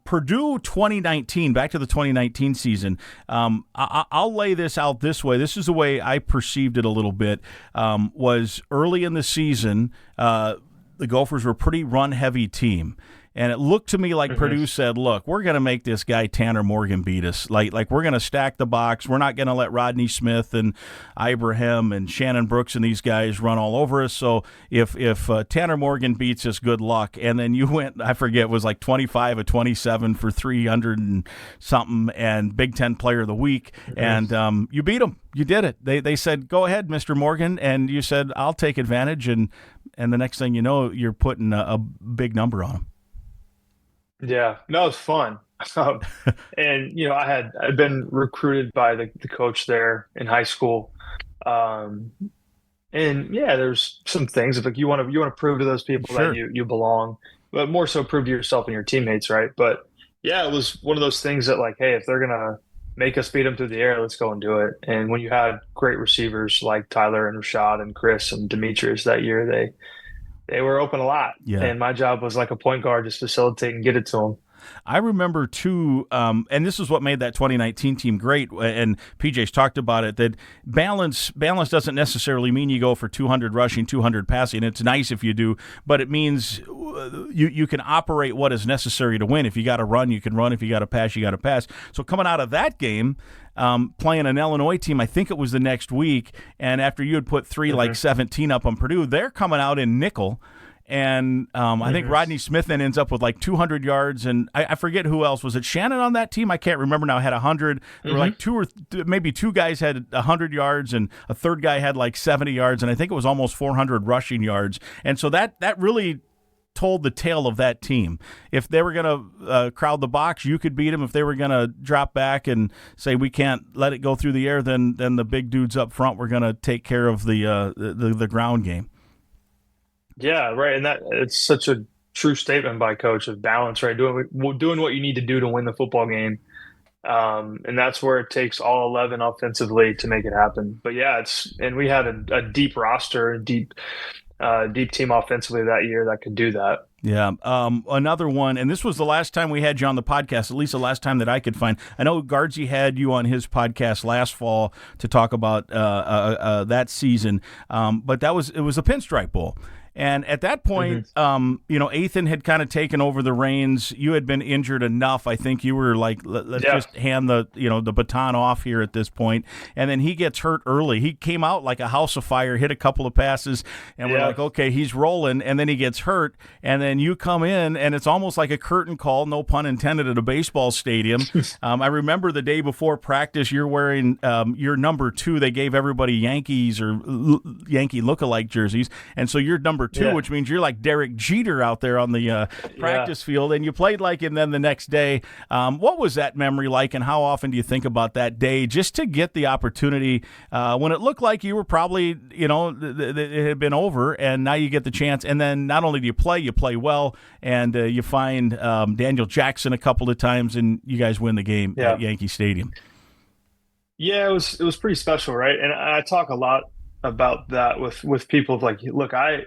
Purdue 2019, back to the 2019 season. I'll lay this out this way. This is the way I perceived it a little bit. Was early in the season, the Gophers were a pretty run-heavy team. And it looked to me like Purdue said, look, we're going to make this guy Tanner Morgan beat us. Like we're going to stack the box. We're not going to let Rodney Smith and Ibrahim and Shannon Brooks and these guys run all over us. So if Tanner Morgan beats us, good luck. And then you went, I forget, it was like 25 of 27 for 300 and something and Big Ten Player of the Week. And you beat them. You did it. They said, go ahead, Mr. Morgan. And you said, I'll take advantage. And the next thing you know, you're putting a big number on them. Yeah, no, it was fun. And, I'd been recruited by the coach there in high school. And yeah, there's some things like you want to prove to those people that you belong, but more so prove to yourself and your teammates. Right. But yeah, it was one of those things that like, hey, if they're going to make us beat them through the air, let's go and do it. And when you had great receivers like Tyler and Rashad and Chris and Demetrius that year, they were open a lot. Yeah. And my job was like a point guard, just facilitate and get it to them. I remember, too, and this is what made that 2019 team great, and PJ's talked about it, that balance doesn't necessarily mean you go for 200 rushing, 200 passing. It's nice if you do, but it means you can operate what is necessary to win. If you got to run, you can run. If you got to pass, you got to pass. So coming out of that game, playing an Illinois team, I think it was the next week, and after you had put 17 up on Purdue, they're coming out in nickel. And I think Rodney Smith then ends up with like 200 yards, and I forget who else. Was it Shannon on that team? I can't remember now. Had 100. There were like maybe two guys had 100 yards, and a third guy had like 70 yards, and I think it was almost 400 rushing yards. And so that really told the tale of that team. If they were going to crowd the box, you could beat them. If they were going to drop back and say we can't let it go through the air, then the big dudes up front were going to take care of the ground game. Yeah, right, and that it's such a true statement by coach of balance, right? Doing what you need to do to win the football game, and that's where it takes all 11 offensively to make it happen. But yeah, and we had a deep roster, a deep deep team offensively that year that could do that. Yeah. Another one, and this was the last time we had you on the podcast, at least the last time that I could find. I know Guardsy had you on his podcast last fall to talk about that season, but it was a Pinstripe Bowl. And at that point, Ethan had kind of taken over the reins. You had been injured enough. I think you were like, let's just hand the baton off here at this point. And then he gets hurt early. He came out like a house of fire, hit a couple of passes, and we're like, okay, he's rolling. And then he gets hurt. And then you come in, and it's almost like a curtain call, no pun intended, at a baseball stadium. I remember the day before practice, you're wearing your number 2. They gave everybody Yankees or Yankee lookalike jerseys. And so you're number 2, which means you're like Derek Jeter out there on the practice field, and you played like him then the next day. What was that memory like, and how often do you think about that day just to get the opportunity when it looked like you were probably, it had been over, and now you get the chance, and then not only do you play well, and you find Daniel Jackson a couple of times, and you guys win the game at Yankee Stadium. Yeah, it was pretty special, right? And I talk a lot about that with people. Like, look, I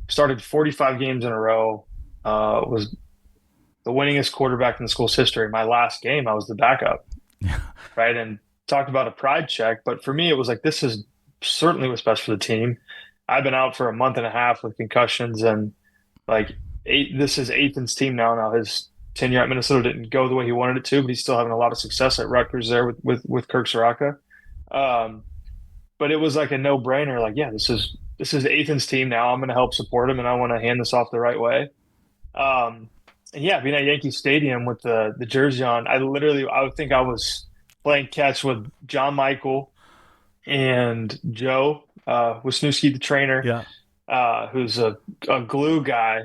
started 45 games in a row, was the winningest quarterback in the school's history. My last game, I was the backup, right? And talked about a pride check. But for me, it was like, this is certainly what's best for the team. I've been out for a month and a half with concussions, and like this is Ethan's team now. Now his tenure at Minnesota didn't go the way he wanted it to, but he's still having a lot of success at Rutgers there with Kirk Soraka. But it was like a no-brainer. Like, yeah, this is Ethan's team now. I'm going to help support him, and I want to hand this off the right way. And yeah, being at Yankee Stadium with the jersey on, I would think I was playing catch with John Michael and Joe Wisniewski, the trainer, who's a glue guy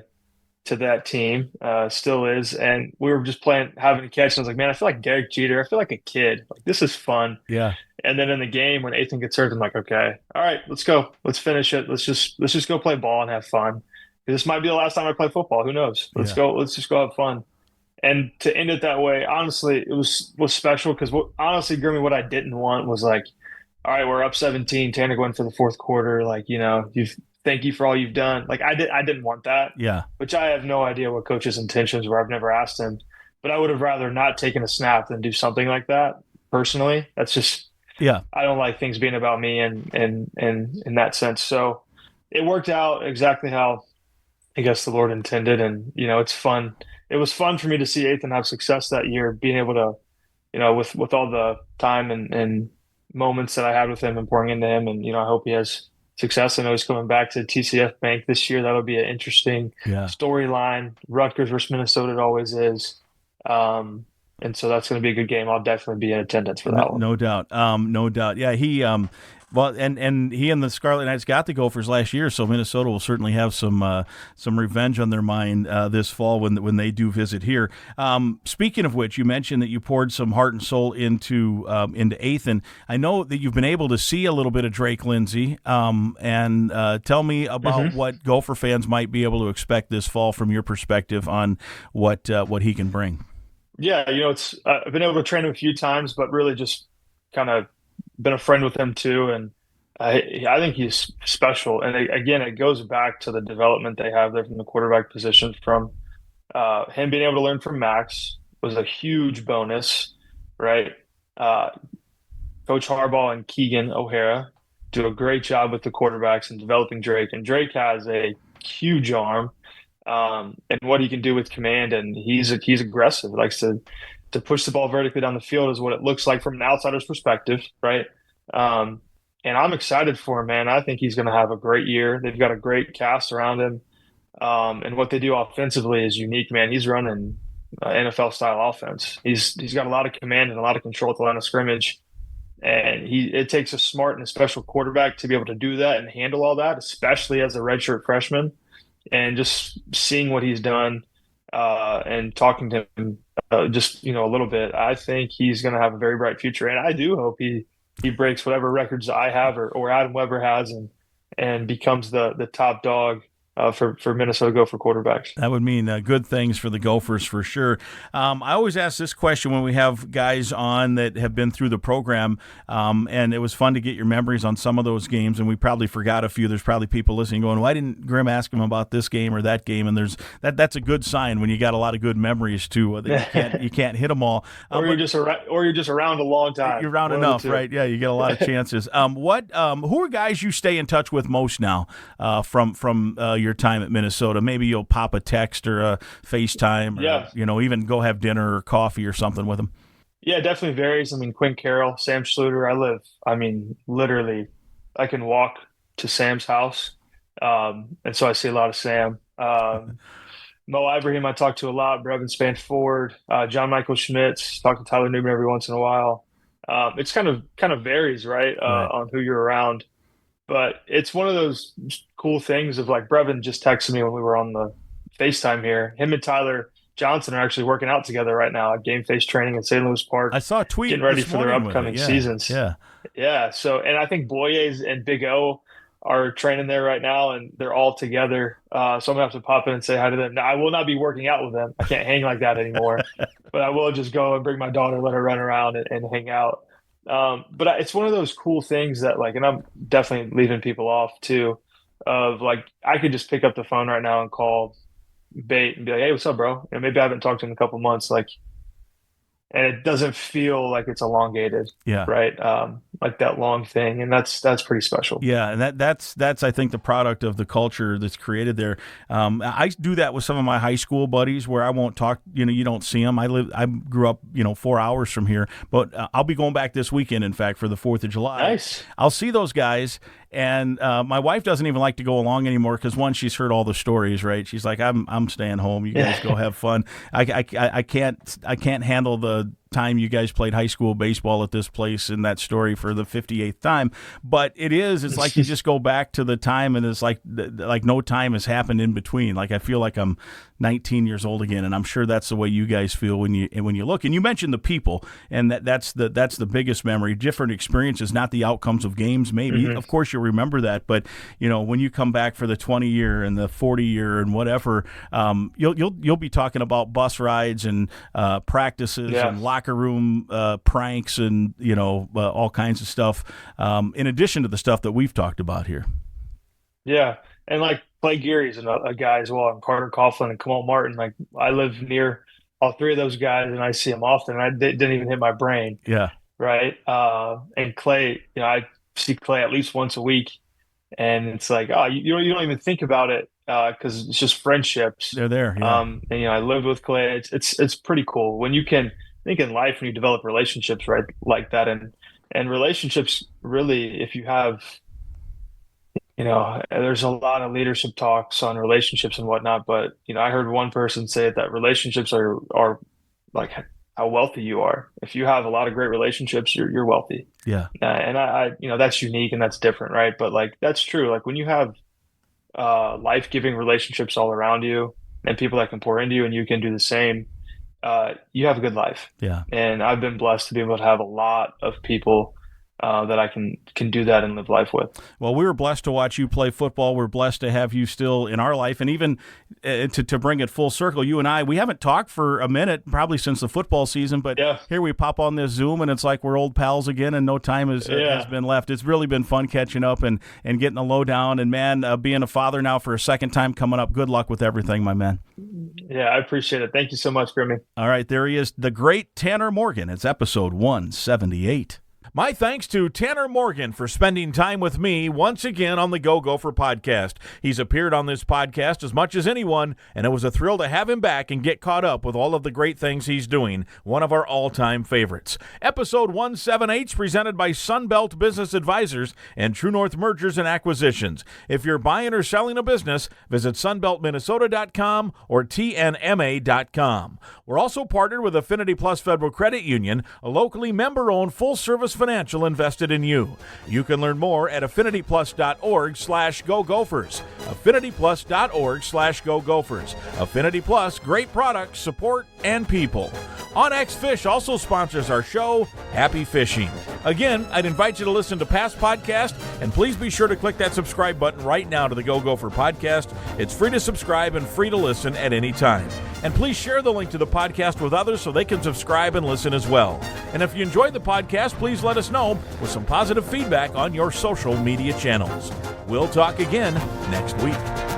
to that team, still is. And we were just having a catch, and I was like, man, I feel like Derek Jeter. I feel like a kid. Like, this is fun. Yeah. And then in the game, when Ethan gets hurt, I'm like, okay, all right, let's go. Let's finish it. Let's just go play ball and have fun. This might be the last time I play football. Who knows? Let's go. Let's just go have fun. And to end it that way, honestly, it was special because honestly, Grimmy, what I didn't want was like, all right, we're up 17, Tanner going for the fourth quarter. Like, thank you for all you've done. Like, I didn't want that. Yeah. Which I have no idea what coach's intentions were. I've never asked him, but I would have rather not taken a snap than do something like that. Personally, that's just. Yeah, I don't like things being about me and in that sense. So it worked out exactly how I guess the Lord intended, and it's fun. It was fun for me to see Ethan have success that year, being able to, with all the time and moments that I had with him and pouring into him, and I hope he has success. I know he's coming back to TCF Bank this year. That'll be an interesting storyline. Rutgers versus Minnesota, it always is. And so that's going to be a good game. I'll definitely be in attendance for that one. No doubt. No doubt. Yeah, he and he and the Scarlet Knights got the Gophers last year, so Minnesota will certainly have some revenge on their mind this fall when they do visit here. Speaking of which, you mentioned that you poured some heart and soul into Ethan. I know that you've been able to see a little bit of Drake Lindsay, and tell me about what Gopher fans might be able to expect this fall from your perspective on what he can bring. Yeah, it's I've been able to train him a few times, but really just kind of been a friend with him too, and I think he's special. And again, it goes back to the development they have there from the quarterback position. From him being able to learn from Max was a huge bonus, right? Coach Harbaugh and Keegan O'Hara do a great job with the quarterbacks and developing Drake, and Drake has a huge arm. And what he can do with command, and he's aggressive. He likes to push the ball vertically down the field is what it looks like from an outsider's perspective, right? And I'm excited for him, man. I think he's going to have a great year. They've got a great cast around him, and what they do offensively is unique, man. He's running NFL style offense. He's got a lot of command and a lot of control at the line of scrimmage, and it takes a smart and a special quarterback to be able to do that and handle all that, especially as a redshirt freshman. And just seeing what he's done and talking to him a little bit, I think he's going to have a very bright future. And I do hope he breaks whatever records I have or Adam Weber has and becomes the top dog for Minnesota Gopher quarterbacks. That would mean good things for the Gophers for sure. I always ask this question when we have guys on that have been through the program, and it was fun to get your memories on some of those games, and we probably forgot a few. There's probably people listening going, why didn't Grimm ask him about this game or that game? And that's a good sign when you got a lot of good memories too. That you can't hit them all. Or you're just around a long time. You're around enough, right? Yeah, you get a lot of chances. Who are guys you stay in touch with most now from your time at Minnesota? Maybe you'll pop a text or a FaceTime, or even go have dinner or coffee or something with them. Yeah, it definitely varies. I mean, Quinn Carroll, Sam Schluter. Literally, I can walk to Sam's house, and so I see a lot of Sam. Mo Ibrahim, I talk to a lot. Brevin Spanford, John Michael Schmitz. Talk to Tyler Newman every once in a while. It's kind of varies, right, on who you're around. But it's one of those cool things of like Brevin just texted me when we were on the FaceTime here. Him and Tyler Johnson are actually working out together right now at Game Face training in St. Louis Park. I saw a tweet getting ready for their upcoming seasons. Yeah. So, and I think Boyes and Big O are training there right now, and they're all together. So I'm gonna have to pop in and say hi to them. Now, I will not be working out with them. I can't hang like that anymore. But I will just go and bring my daughter, let her run around and hang out. But it's one of those cool things that and I'm definitely leaving people off too, of like, I could just pick up the phone right now and call Bate and be like, hey, what's up, bro? And maybe I haven't talked to him in a couple months. And it doesn't feel like it's elongated. Yeah. Right. Like that long thing. And that's pretty special. Yeah. And that's, I think, the product of the culture that's created there. I do that with some of my high school buddies where I won't talk, you don't see them. I grew up, 4 hours from here, but I'll be going back this weekend, in fact, for the 4th of July. Nice. I'll see those guys. And my wife doesn't even like to go along anymore because, one, she's heard all the stories, right? She's like, I'm staying home. You guys go have fun. I can't handle the time you guys played high school baseball at this place in that story for the 58th time. But it's like you just go back to the time, and it's like no time has happened in between. Like I feel like I'm 19 years old again, and I'm sure that's the way you guys feel when you look. And you mentioned the people, and that's the biggest memory. Different experiences, not the outcomes of games. Maybe, of course, you'll remember that, but when you come back for the 20-year and the 40-year and whatever, you'll be talking about bus rides and practices and locker room pranks and all kinds of stuff. In addition to the stuff that we've talked about here. Yeah, and like Clay Geary's a guy as well, and Carter Coughlin and Kamal Martin. Like I live near all three of those guys, and I see them often. And didn't even hit my brain. Yeah. Right. And Clay, I see Clay at least once a week, and it's like, you don't even think about it because it's just friendships. They're there. Yeah. And I lived with Clay. It's pretty cool when you can think in life when you develop relationships, right, like that, and relationships really, if you have. There's a lot of leadership talks on relationships and whatnot, but, I heard one person say that relationships are like how wealthy you are. If you have a lot of great relationships, you're wealthy. Yeah. And I that's unique and that's different, right? But like, that's true. Like when you have life-giving relationships all around you and people that can pour into you and you can do the same, you have a good life. Yeah. And I've been blessed to be able to have a lot of people that I can do that and live life with. Well, we were blessed to watch you play football. We're blessed to have you still in our life. And even to bring it full circle, you and we haven't talked for a minute, probably since the football season, but here we pop on this Zoom and it's like we're old pals again and no time has been left. It's really been fun catching up and getting the lowdown. And, man, being a father now for a second time coming up, good luck with everything, my man. Yeah, I appreciate it. Thank you so much, Grimmy. All right, there he is, the great Tanner Morgan. It's episode 178. My thanks to Tanner Morgan for spending time with me once again on the Go Gopher Podcast. He's appeared on this podcast as much as anyone, and it was a thrill to have him back and get caught up with all of the great things he's doing, one of our all-time favorites. Episode 178 is presented by Sunbelt Business Advisors and True North Mergers and Acquisitions. If you're buying or selling a business, visit sunbeltminnesota.com or tnma.com. We're also partnered with Affinity Plus Federal Credit Union, a locally member-owned full-service financial invested in you. You can learn more at affinityplus.org/GoGophers. affinityplus.org/GoGophers. Affinity Plus, great products, support, and people. OnX Fish also sponsors our show, Happy Fishing. Again, I'd invite you to listen to past podcasts, and please be sure to click that subscribe button right now to the Go Gopher Podcast. It's free to subscribe and free to listen at any time. And please share the link to the podcast with others so they can subscribe and listen as well. And if you enjoyed the podcast, please let us know with some positive feedback on your social media channels. We'll talk again next week.